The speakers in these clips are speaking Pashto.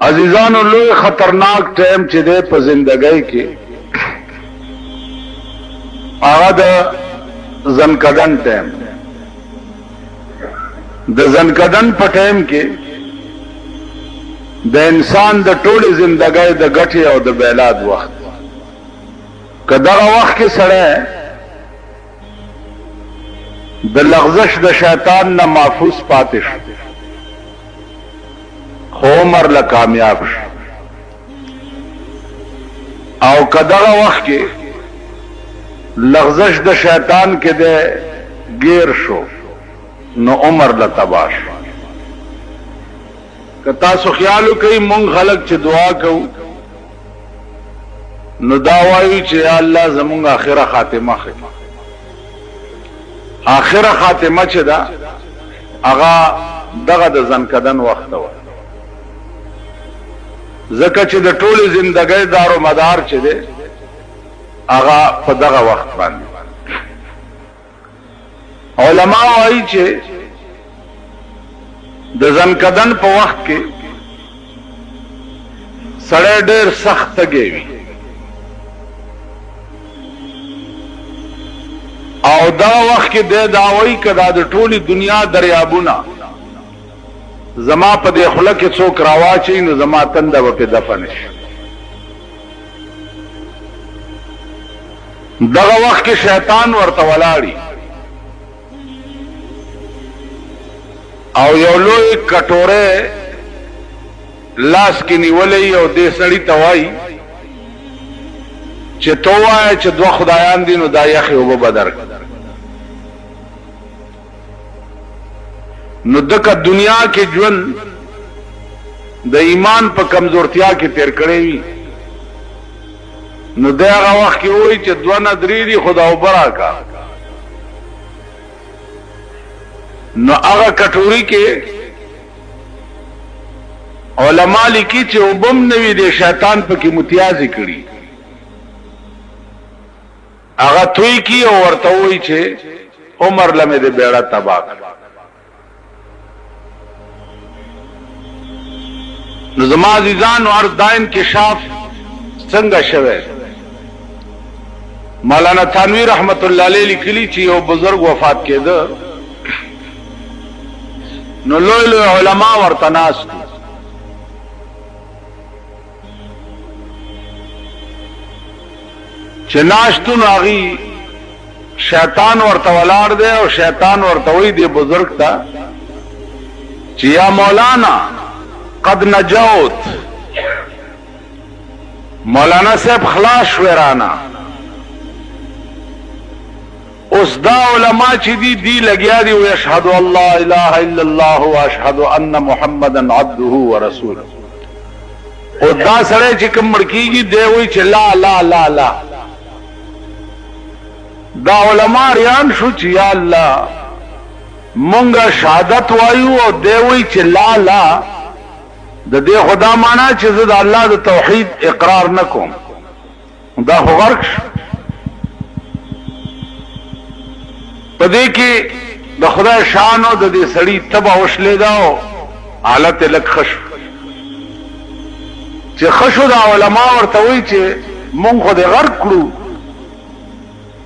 عزیزانو لوی خطرناک ټیم چې دی په زندګۍ کې هغه د زنکدن ټیم. د زنکدن په ټیم کې د انسان د ټولې زندګۍ د ګټې او د بیلاد وخت. که دغه وخت کې سړی د لغزش د شیطان نه محفوظ پاتې شو خو عمر له کامیاب شو، او که دغه وخت کې لغزش د شیطان کې د گیر شو نو عمر له تباہ شو. که تاسو خیال وکئ مونږ خلک چې دعا کوو نو دا وایو چې یا الله زمونږ آخره خاتمه ښه کړه. آخره خاتمه چې ده هغه دغه د زنکدن وخت و، ځکه چې د ټولې زندګۍ دارو مدار چې دی هغه په دغه وخت باندې. علما وایي چې د زنکدن په وخت کې سړی ډېر سخت تږی وي، او دا وخت کې دی دا وایي که دا د ټولې دنیا دریابونه زما په دې خوله کې څوک راواچوي نو زما تنده به پې دفن شي. دغه وخت کې شیطان ورته ولاړي او یو لوی کټوره لاس کې نیولې او دې سړي ته وایي چې تو وایه چې دوه خدایان دي نو دا یخې اوبه به درکړي. نو دکه دنیا کې ژوند د ایمان په کمزورتیا کې تیر کړی وي نو د هغه وخت کې وایي چې دوه نه درې دي خو دا اوبه راکړه. نو هغه کټوري کې علما لیکي چې اوبه هم نه وي د شیطان پکې متیازې کړي، هغه توی کی او ورته وایي چې عمر لمې د بیړه تباه کړ. نو زما عزیزانو عرض دا انکشاف څنګه شوه؟ مولانا تھانوی رحمت الله علیه لیکلی چې یو بزرگ وفات کېده نو لوی لوی علما ورته ناست چې ناشتو نو هغې شیطان ورته ولاړ دی او شیطان ورته وایي دې بزرگ ته چې یا مولانا قد نجوت، مولانا صاحب خلاص شویرانا. اس دا علماء چی دی لگیا دی ویشہدو اللہ الہ الا اللہ واشہدو ان محمدن عبدہ ورسولہ. او دا سڑے چی کم مڑکی گی دے ہوئی چی لا لا لا لا. دا علماء ریان شو چی یا اللہ منگا شہادت وایو او دے ہوئی چی لا لا. د دې خدا معنا چې زه د الله د توحید اقرار نکوم دا خو غرق شو. په دې کې د خدای شان او د دې سړي تبه وشلېده او حالت یې لږ ښه شو. چې ښه شو دا علما ورته وایي چې مونږ خو دې غرق کړو،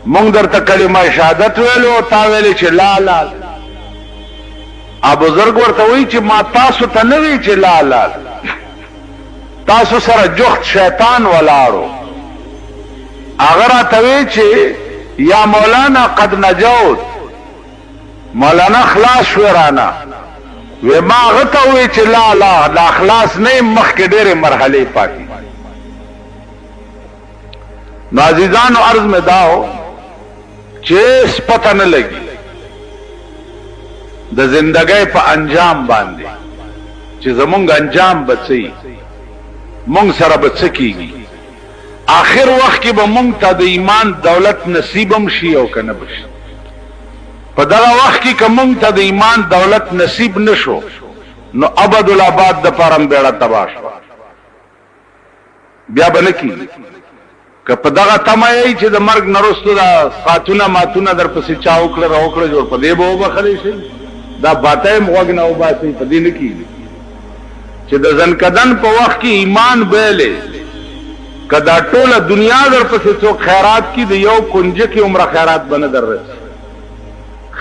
مونږ درته کلمه شهادت ویلو او تا ویلې چې لا لا. بزرگ ورته وایي چې ما تاسو ته نه وی چې لا لا، تاسو سره جخت شیطان ولاړو. هغه راته وی چې یا مولانا قد نجوت، مولانا خلاص شویرانا. وی ما هغه ته وی چې لا لا لا خلاص نه مخکې ډېرې مرحلې پاتې. نو عزیزانو عرض مې دا و چې پته نه لګي د زندګۍ په انجام باندې چې زمونږ انجام به څه وي، مونږ سره به څه کېږي. آخر وخت کې به مونږ ته د ایمان دولت نصیب هم شي او که نه به شي. په دغه وخت کې که مونږ ته د ایمان دولت نصیب نه شو نو ابدالآباد دپاره هم بیړه تباه شوه، بیا به نه کېږي. که په دغه تمه یې چې د مرګ نه وروسته دا خاتونه ماتونه در پسې چا وکړه را وکړه جوړ په دې به وبخلی شي، دا باته یې غوږ نه وباسئ، په دې نه کېږي. چې د ځنکدن په وخت کې ایمان بیلې کدا ټوله دنیا در پسې څوک خیرات کی د یو کنجه کې عمره خیرات بنه در رسي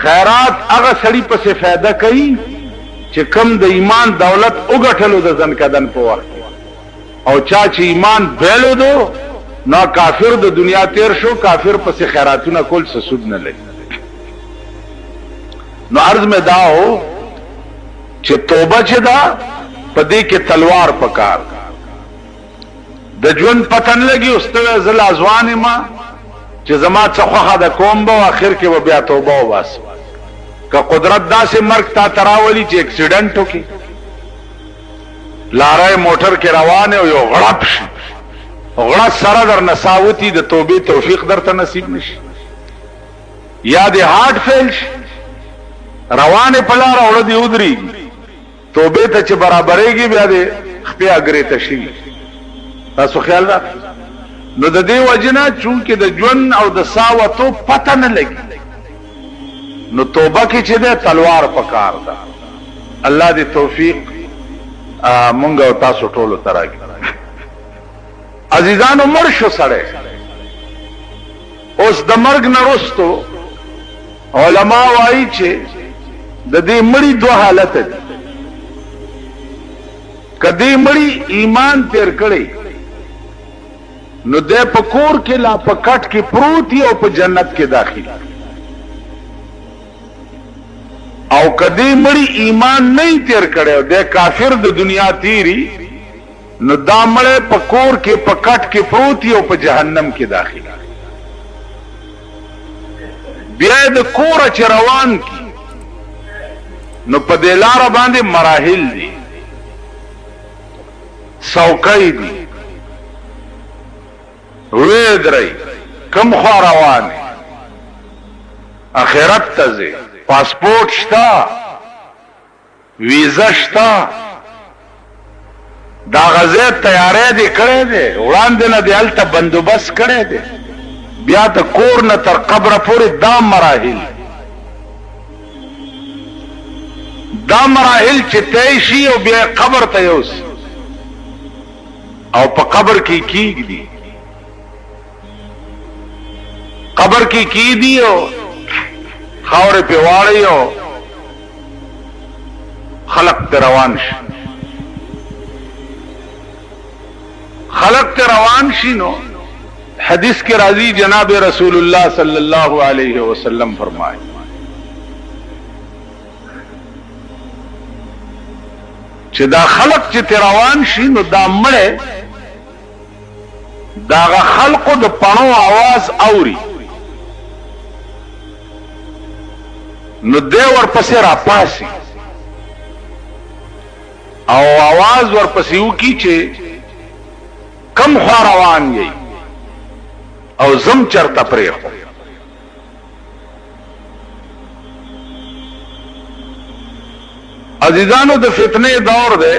خیرات هغه سړی پسې فایده کوي چې کم د ایمان دولت وګټلو د ځنکدن په وخت او چا چې ایمان بیلو دو نو کافر د دنیا تیر شو کافر پسې خیراتونه کول څه سود نه لري نو عرض میں داو چې توبه چې دا پدې کې تلوار پکار د ژوند پتن لګي استوه زل ازوان ما چې زما څخه د کوم به اخر کې و بیا توبه واس که قدرت داسې مرګ تا تراولي چې اکسیډنټ وکي لارای موټر کې روان او یو غړپ شي غړپ سره در نساوتی د توبې توفیق درته نصیب نشي یا د هارت فیل شي روان په لار اورد دی ودرېږي توبه ته چې برابرېږي بیا دې خپې اګرې ته شي تاسو خیال را نو د دې وجنه چونکې د ژوند او د ساوتو پته نه لګي نو توبه کې چې ده تلوار پکار ده الله دې توفیق مونږ او تاسو ټولو ته راکړي عزیزانو مړ شو سړی اوس د مرګ نه وروستو علما وایي چې د دې مړي دوه حالت دي کدی مړی ایمان تیر کړي نو د پکور کې لا پکټ کې پروتي او په جنت کې داخل او کدی مړی ایمان نه تیر کړي او د کافر د دنیا تیری نو دا مړی پکور کې پکټ کې پروتي او په جهنم کې داخل بیا د کور چې روان کی نو په دلار باندې مراحل دي سوکای دی ویدرئی کم خوا روانی اخیرت تزی پاسپورٹ شتا ویزا شتا دا غزه تیارې دی کړې دی وړاندې نه دی هلته بندوبست کړی دی بیا د کور نه تر قبره پورې دا مراحل چې طی شي او بیا قبر ته یوسي او په قبر کې کیږي قبر کې کیږي او خاورې په واړی او خلق ته روان شي خلق ته روان شي نو حدیث کې راځي جناب رسول الله صلی الله علیه وسلم فرمایي چې دا خلق چې روان شي نو دا مړه دا خلقو د پڼو आवाज اوري نو دی ورپسې را پاسي او आवाज ورپسې وکي چې کم خوا روان یې او زم چرته پرېخو عزیزانو د فتنه دور ده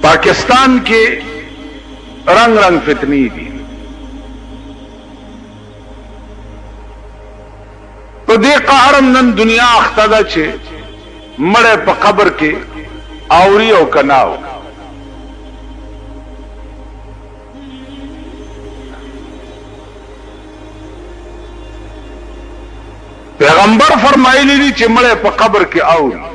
پاکستان کې رنگ رنگ فتنی دي په دې قهرم نن دنیا اخته ده چې مړه په قبر کې اوري او کناو پیغمبر فرمایلی دي چې مړه په قبر کې اوري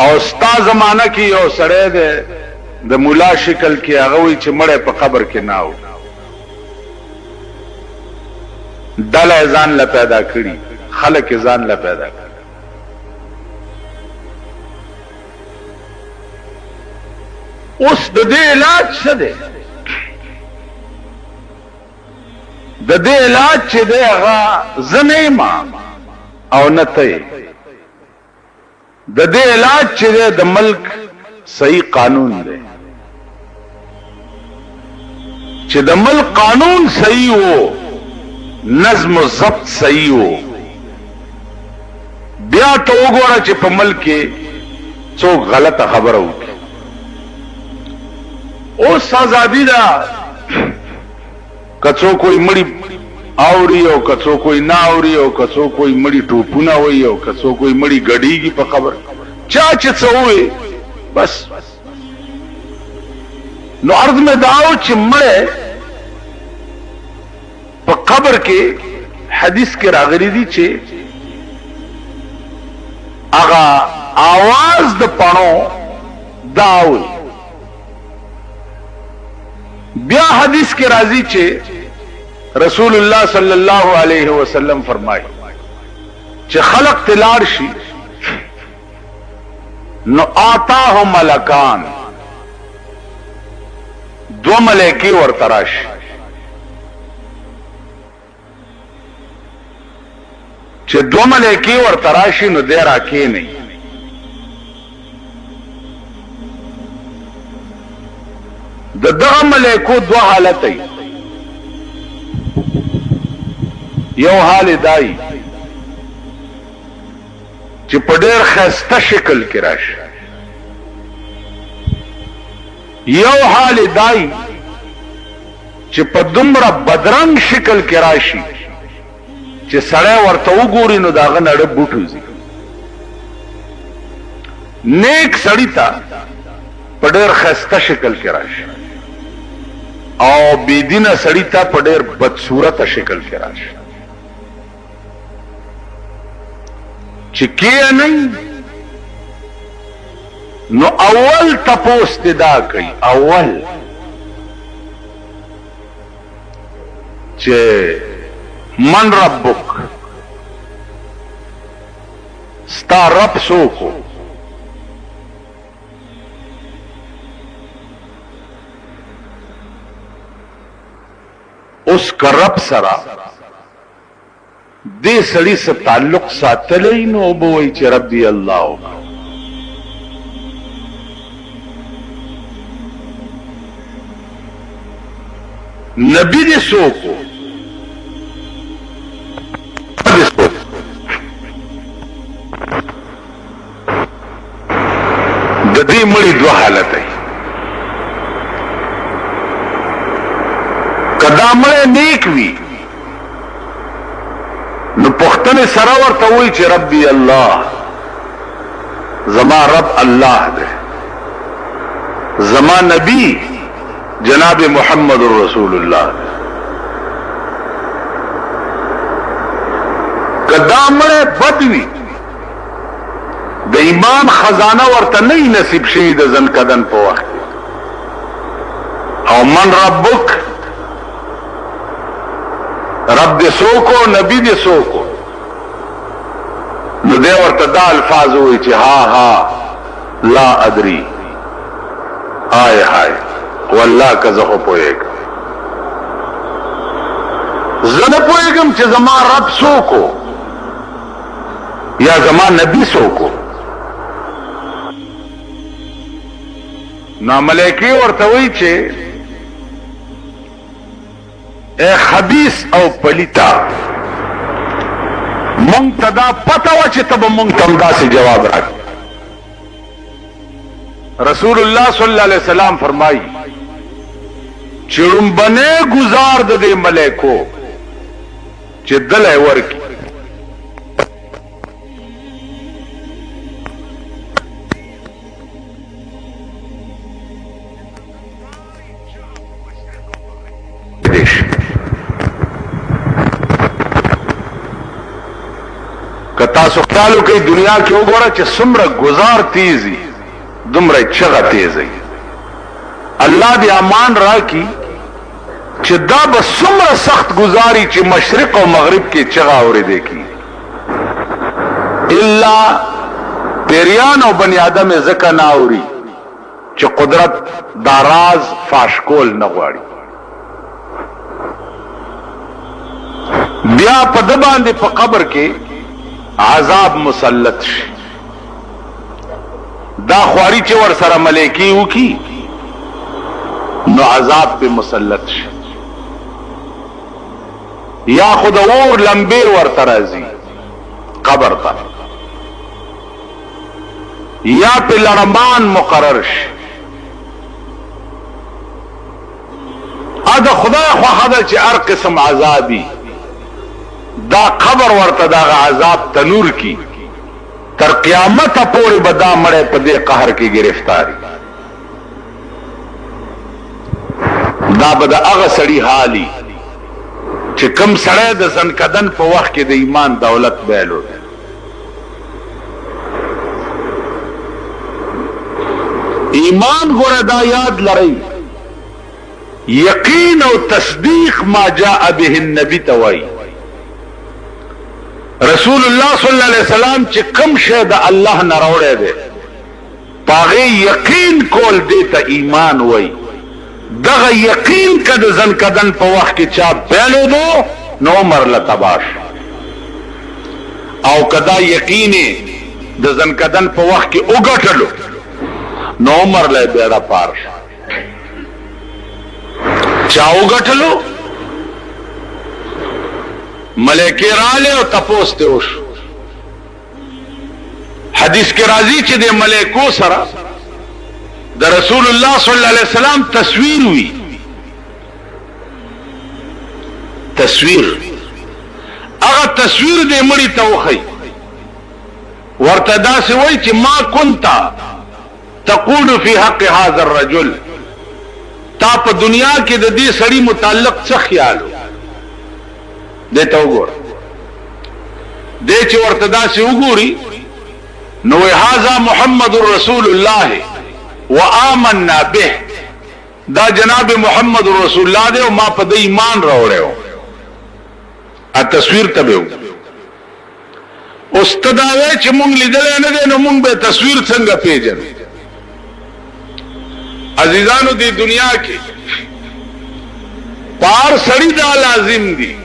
او ستا زمانہ کې یو سړی دی د مولا شکل کې هغه وی چې مړه په قبر کې ناو دل ځان لا پیدا کړی خلق ځان لا پیدا کړی اوس د دې علاج څه دی د دې علاج چې دی هغه زنه ما او نته د دې علاج چې دی د ملک صحیح قانون دی چې د ملک قانون صحیح وو نظم و ضبط صحیح وو بیا ته وګوره چې په ملک کې څوک غلطه خبره وکړي اوس ازادي ده کڅو کوئی مړی اوري او کڅو کوئی نه اوري او کڅو کوئی مړی ټوپونه وي او کڅو کوئی مړی غړیږي په قبر چا چې څووي بس. نو عرض میں داو چې مړ په قبر کې حدیث کې راغلي دي چې هغه आवाज د پڼو داوي. بیا حدیث کې راځي چې رسول الله صلی الله علیه وسلم فرمایي چې خلق تلاړ شي نو آتاهم ملکان، دو ملائکی ورته راشي چې دو ملائکی ورته راشي نو دی راکېنی. د دغه ملائکو دو حالت ای، یو حال دای چې په ډېر ښایسته شکل کې راشي، یو حال دای چې په دومره بدرنګ شکل کې راشي چې سړی ورته وګوري نو داغه نړه بوټ وځي. نیک سړی ته په ډېر ښایسته شکل کې راشي او بېدینه سړی ته په ډېر بدصورته شکل کې راشي. چې کې نه نو اول تپوس دا کوي، اول چې من ربک، ستا رب څوک؟ اوس که رب سره دې سړي سره تعلق ساتلی نو به وایي چې ربي الله. نبی دې څوک و؟ د دې مړي دوه حالت دی. که دا مړی نیک وي نو پختنه سره ورته وایي چې ربي الله، زما رب الله دی، زما نبی جناب محمد رسول الله. کدا مړی بد وي د ایمان خزانه ورته نه نصیب شوي د ځنکدن په وخت او من ربک، رب دې سوکو نبی دې سوکو، نو دې ورته دا الفاظ وایي چې ها ها لا ادري، هاي هاي والله که زه خو پوهېږم، زه نه پوهېږم چې زما رب سوکو یا زما نبی سوکو. نو ملائکې ورته وایي چې اے خبیث او پلیتا، مونږ ته دا پته وه چې ته به مونږ ته همداسې جواب راکړې. رسول الله صلی الله علیه وسلم فرمایي چې لومبنی ګزار د دې ملائکو چې دلی ورکړي که تاسو خیال وکړئ دنیا کې وګوره چې څومره گزار تیزي دومره چغه تیزي. الله دې امان راکړي چې دا به څومره سخت گزاري چې مشرق او مغرب کې چغه اورېدې کی، الا پیریان او بنی آدم ځکه نه اوري چې قدرت دا راز فاش کول نه غواړي. بیا په ده باندې په قبر کې عذاب مسلط شي. دا خواري چې ور سره ملائکې وکي نو عذاب په مسلط شي، یا خود اور لمبیر ورته راځي قبر ته، یا په لړمان مقرر شي. ا د خدای خواخه ده چې هر قسم عذابي دا قبر ورته دا عذاب تنور کی تر قیامت پورې به دا مړی په دې قهر کې گرفتاری. دا به د هغه سړي حالي چې کم سړی د زنکدن په وخت کې د ایمان دولت بیلو. ایمان ګوره دا یاد لرئ، یقین او تصدیق ما جاء به النبی توای. رسول الله صلی الله علیه وسلم چې کم شی د الله نه راوړی دی پاغه یقین کول دی ته ایمان وای. دغه یقین کده زنکدن په وخت کې چا بیلو دو نو عمر لتباش، او کدا یقین د زنکدن په وخت کې وګټلو نو عمر له بیره پار چا وګټلو. ملائکه رااله او تپوس ته وش. حدیث کې راځي چې د ملائکو سره د رسول الله صلی الله علیه وسلم تصویر وی. تصویر هغه تصویر دې مړی ته وخی ورته داسې وای چې ما كنت تقول في حق هذا الرجل، تا په دنیا کې د دې سړي متعلق څه خیال دته وګور. دې چې ورته داسې وګوري نو هذا محمد رسول الله وآمنا به، دا جناب محمد رسول الله دے او ما په دې ایمان راوړیو. ا تصویر تبو استداوی چې مونږ لیدل نه دي نو مونږ به تصویر څنګه پیژنو. عزیزانو دی دنیا کې پار سړی دا لازم دي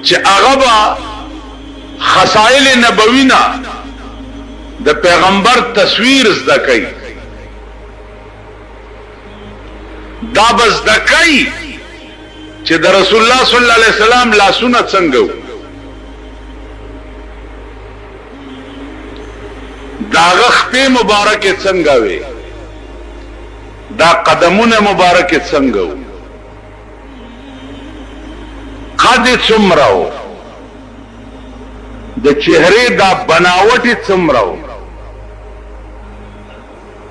چې هغه خصائل نبوینا د پیغمبر تصویر زده کوي. دا بس زده کوي چې د رسول الله صلی الله علیه وسلم لاسونه څنګه وو، دا غخپې مبارکه څنګه وي، دا قدمونه مبارکه څنګه وو، قد څومره وو، د چهره دا بناوټ څومره وو،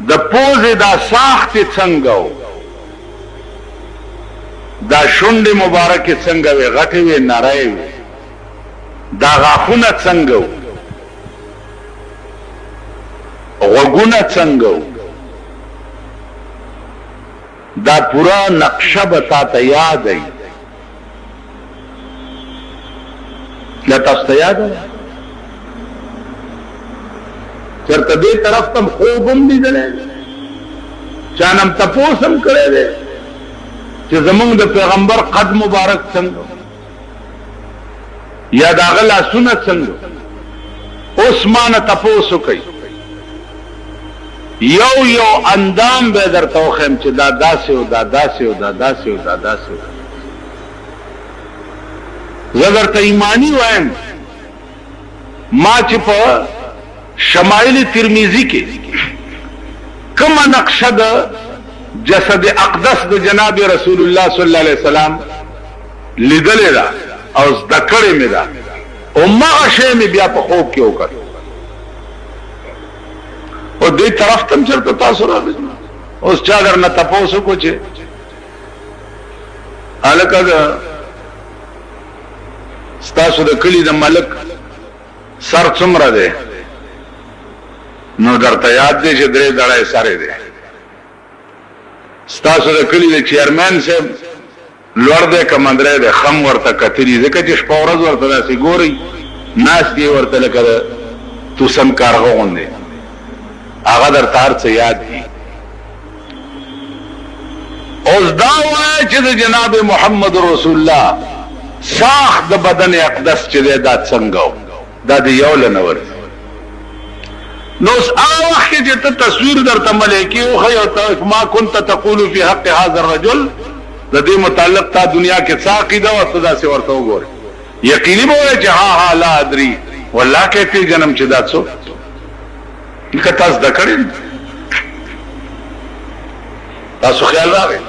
د پوزې دا ساخت څنګه وو، دا شونډې مبارکه څنګه وي، غټې وي نری وي، دا غاښونه څنګه وو، غوږونه څنګه وو، دا پورا نقشه به تا ته یاد ای. لا تاسو ته یاد ای چرته دې طرف تم خوبم لیدلې چانم تپوسم کړی دی چې زمونږ د پیغمبر قد مبارک څنګه یا دا غلا سنت څنګه. عثمان تپوسو کوي یو یو اندام به درته وخم چې دا داسې او دا داسې او دا داسې او دا داسې. زه درته ایمانی وایم ما چې په شمائل ترمذی کې کومه نقشه د جسد اقدس د جناب رسول الله صلی الله علیه وسلم لیدلې ده او زده کړې مې ده او ما شی مې بیا په خوب کې وکړ او دې طرف تم چرته تاسو راغلی اوس چا درنه تاسو کو چې الکه ستاسو د کلی د ملک سر څومره ده نو درته یاد دی چې درې دړای سره دی. ستاسو د کلی د چیرمن صاحب لوړ دی کمندره دی خم ورته کتلی ځکه چې شپه ورځ ورته داسې ګوري ناس دی ورته لکه تو سم کارغه غوندې هغه درته هر څه یاد دي. اوس دا وایي چې د جناب محمد رسول الله ساخت د بدن اقدس چې دی دا څنګه دا د یو لنور نو هغه وخت چې ته تصویر درته ملایکی او خی او ما كنت تقول في حق هذا الرجل د دې متعلق تا دنیا کې څه عقیده او څه داسې ورته وګوره یقیني به وایي چې ها لا ادري والله کې په جنم چې دا څو که تاسو د کړی تاسو خیال راغی.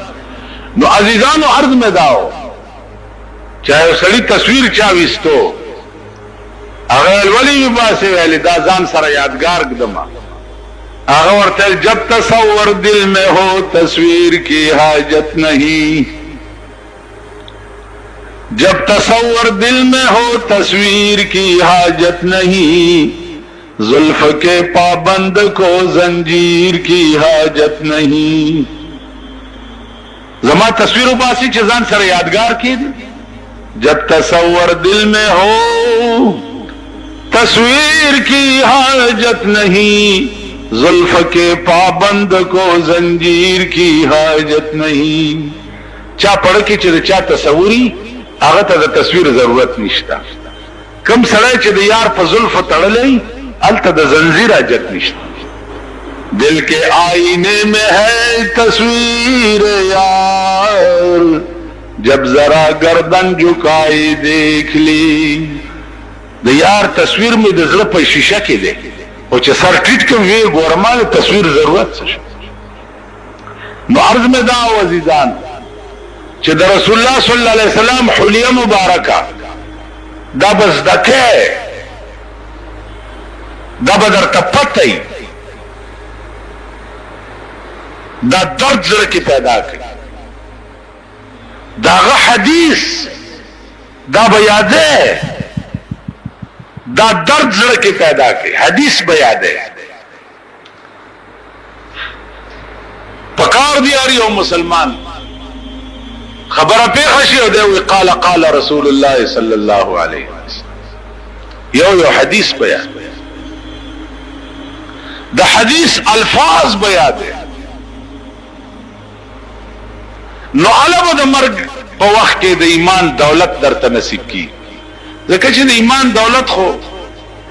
نو عزیزانو عرض مې داو چاہے سړی تصویر چا وستو هغه ولی باسه ویلی دا ځان سره یادگار کدما هغه ورته جب تصور دل میں ہو تصویر کی حاجت نہیں جب تصور دل میں ہو تصویر کی حاجت نہیں زلف کے پابند کو زنجیر کی حاجت نہیں زما تصویر باسی چې ځان سره یادگار کړي جب تصور دل میں ہو تصویر کی حاجت نہیں زلف کے پابند کو زنجیر کی حاجت نہیں چا پڑھ کې چې چا تصوري هغه ته د تصویر ضرورت نشته کم سړی چې د یار په زلف تړلې الته د زنجیر حاجت نشته دل کے آئینے میں ہے تصویر یار جب ذرا گردن جھکائی دیکھ لی د یار تصویر می د زړه په شیشه کې دی او چې سر ټیټ کوم وی ګورمال تصویر ضرورت څه نو عرض میں دا عزیزان چې د رسول الله صلی الله علیه وسلم حلیه مبارکه دا بس دکه دا بدر تپتای دا درد زړه کې پیدا کړي داغه حدیث دا بیاده دا درد زړه کې پیدا کړي حدیث بیاده پکار دی یو مسلمان خبره پیښه شي او دی قال قال رسول الله صلی الله علیه وسلم یو حدیث بیان د حدیث الفاظ بیاده نو علم د مرگ په وخت کې د ایمان دولت درته نصیب کی ځکه چې د ایمان دولت خو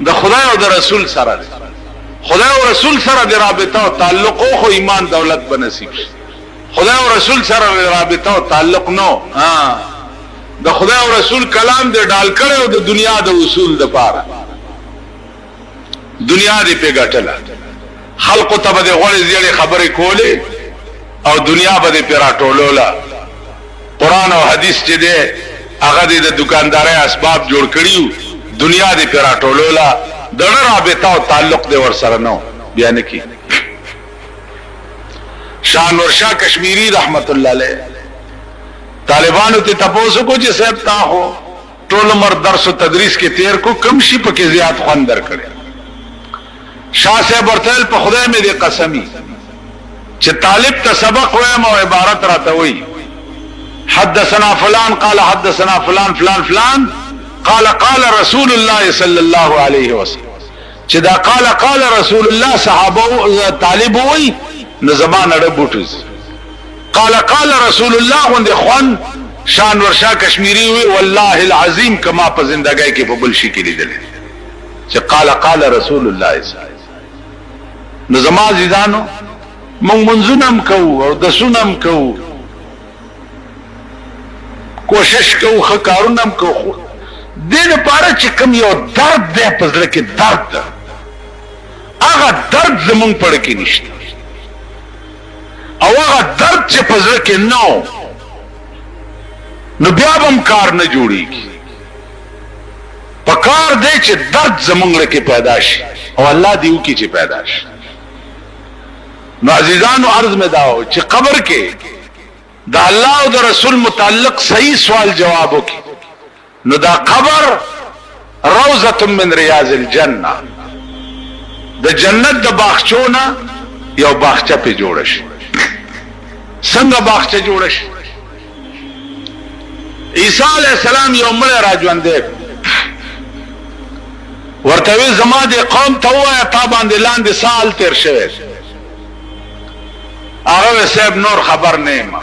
د خدای او د رسول سره دی خدای او رسول سره د رابطه او تعلق خو ایمان دولت به نصیب شي خدای او رسول سره د رابطه او تعلق نو د خدای او رسول کلام دې ډال کړو د دنیا د اصول د پاره دنیا دې په ګټله خلق ته به غوړې زیړې خبرې کولې او دنیا به پر راټولولا قرآن او حدیث چې ده هغه د دکانداري اسباب جوړ کړیو دنیا دې پر راټولولا دغه رابطه او تعلق دې ور سره نو بیان کی شان ورشا کشمیری رحمت الله علیه طالبانو ته تاسو کو چې صاحب تا هو ټول عمر درس او تدریس کې تیر کو کم شي پکې زیات خوان در کړي شاه صاحب ورته په خدای مې دې قسمی چې طالب ته سبق وایم او عبارت راته وي حدثنا فلان قال حدثنا فلان فلان فلان قال قال رسول الله صلی الله علیه وسلم چې دا قال رسول الله صحابه طالب وي نو زبان اړه بوټز قال رسول الله غند خوان شان ورشا کشمیری وی والله العظیم کما په زندګۍ کې په بل شي کې لیدل چې قال رسول الله صلی الله علیه وسلم نو زما عزیزانو مونږ منځونم کوو او د سونم کوو کوشش کوو خکارونم کوو دې لپاره چې کوم یو درد دی په زړه کې درد هغه درد زمونږ پړ کې نشته او هغه درد چې په زړه کې نو بیا هم کار نه جوړیږي په کار دی چې درد زمونږ کې پیدا شي او الله دې وکړي چې پیدا شي نو عزیزانو عرض میں داو چې قبر کې دا الله او د رسول متعلق صحیح سوال جوابو کې نو دا قبر روضه من ریاض الجنه د جنت د باغچونه یو باغچه په جوړ شي څنګه باغچه جوړ شي عیسی علیہ السلام یو مړ راځوندې ورته زما د قوم ته وای تا باندې لاندې سال تیر شوی هغه صاحب نور خبر نه ما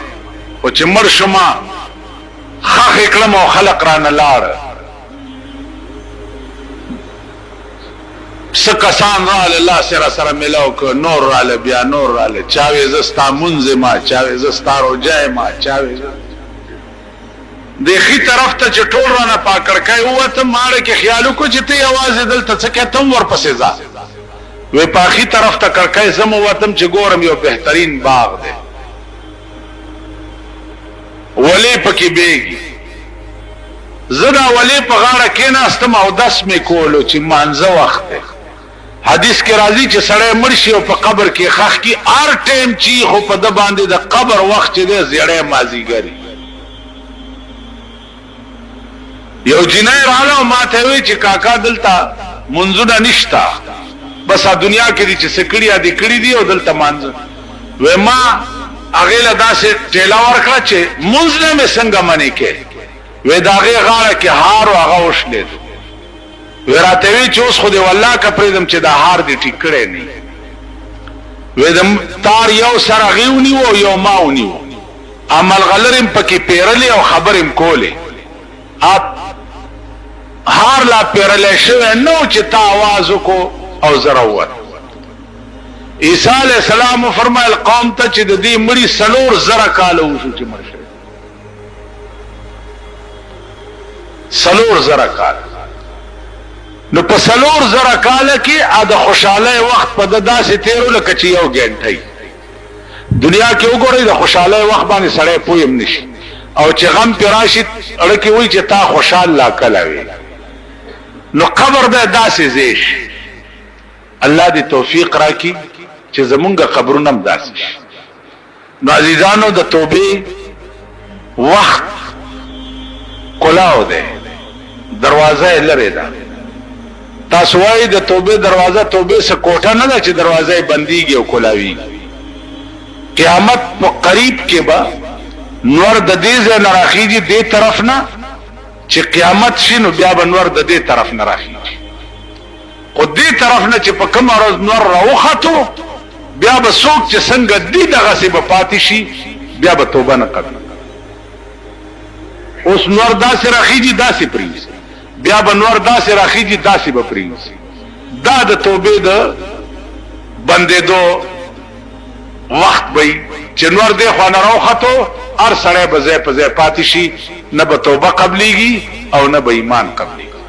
او چې مر شما خخ کلم او خلق را نه لاړ سکسان را الله سره سره ملاو کو نور را بیا نور را چاوي زستا منځ ما چاوي زستا روجای ما چاوي دخی طرف ته چټول را نه پاکړ کای وته ماړه کې خیالو کو چې ته आवाज دلته څه کې تم ور پسې ځه وی پاخی طرف ته کړکای زم وتم چې ګورم یو بهترین باغ دی ولی پکې بیگی زدا ولی په غاړه کېناستم او دس مې کولو چې مانځه وخت دی. حدیث کې راځي چې سړی مړ شي او په قبر کې خښ کی هر ټیم چې خو په ده باندې د قبر وخت چې دی زیړی مازیګر یو جنۍ راغله او ما ته وی چې کاکا دلته منځونه نشته بس دنیا کې دي چې څه کړي دي کړي دي او دلته مانځه وی ما هغې له داسې ټېله ورکړه چې مونځ نه مې څنګه منې کې وی د هغې غاړه کې هار و هغه وشلېد وی راته وی چې اوس خو دې والله که پرېږدم چې دا هار دې ټیک کړی نه وی د تار یو سر هغې ونیو او یو ما ونیو ملغلرې م پکې پیرلې او خبرې م کولې هار لا پیرلی شوی نو چې تا آواز وکړو او زه راووت عیسی علیہ السلام فرمایل قوم ته چې د دې مړي 4,000 کاله وشو چې مړ شوی 4,000 کاله نو په 4,000 کاله کې د خوشحالۍ وخت په داسې تیرو لکه چې یو ګنټۍ دنیا کې وګورئ د خوشحالۍ وخت باندې سړی پوه هم نشي او چې غم پې راشي اړه کې وایي چې تا خوشحال لا کله وي نو قبر به داسې ځای شي الله دې توفیق راکړي چې زمونږ قبرونه هم داسې شي نو عزیزانو د توبې وخت کلاو دی دروازه یې لرې ده تاسو وایي د توبې دروازه توبې څه کوټه نه ده چې دروازه یې بندېږي او کلاویږي قیامت په قریب کې به نور د دې ځای نه راخیږي دې طرف نه چې قیامت شي نو بیا به نور د دې طرف نه راخیږي خو دې طرف نه چې په کومه ورځ نور راوختو بیا به څوک چې څنګه دې دغسې به پاتې شي بیا به توبه نه قبل اوس نور داسې راخیږي داسې پرېږدي بیا به نور داسې راخیږي داسې به پرېږدي دا د توبې د بندېدو وخت به چې نور دې خوا نه راوختو هر سړی به ځای په ځای پاتې شي نه به توبه قبلېږي او نه به ایمان قبلېږي.